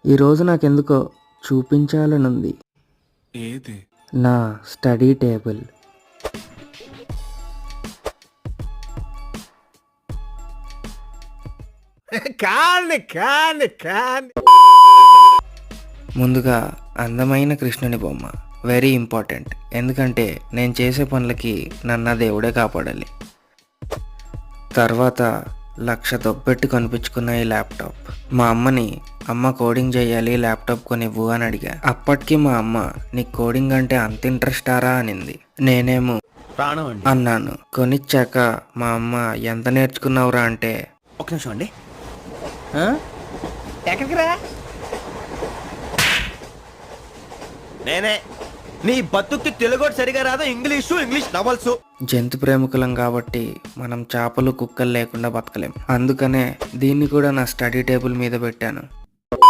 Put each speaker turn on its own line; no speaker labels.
ఈరోజు నాకెందుకో చూపించాలనుంది
ఏది?
నా స్టడీ టేబుల్. ముందుగా అందమైన కృష్ణుని బొమ్మ వెరీ ఇంపార్టెంట్. ఎందుకంటే నేను చేసే పనులకి నన్ను ఆ దేవుడే కాపాడాలి. తర్వాత లక్ష దొబ్బెట్టి కొనిపించుకున్న ఈ ల్యాప్టాప్. మా అమ్మని అమ్మ కోడింగ్ చేయాలి, ల్యాప్టాప్ కొనివ్వు అని అడిగా. అప్పటికి మా అమ్మ నీకు కోడింగ్ అంటే అంత ఇంట్రెస్టారా అనింది. నేనేమో
ప్రాణం అండి.
అన్నాను. కొనిచ్చాక మా అమ్మ ఎంత నేర్చుకున్నావురా అంటే
ఒక నిమిషం అండి. ఎక్కడికి రా? నేనే నీ బతుక్కి తెలుగు సరిగా రాదు, ఇంగ్లీష్ నవల్స్.
జంతు ప్రేమికులం కాబట్టి మనం చేపలు కుక్కలు లేకుండా బతకలేం. అందుకనే దీన్ని కూడా నా స్టడీ టేబుల్ మీద పెట్టాను.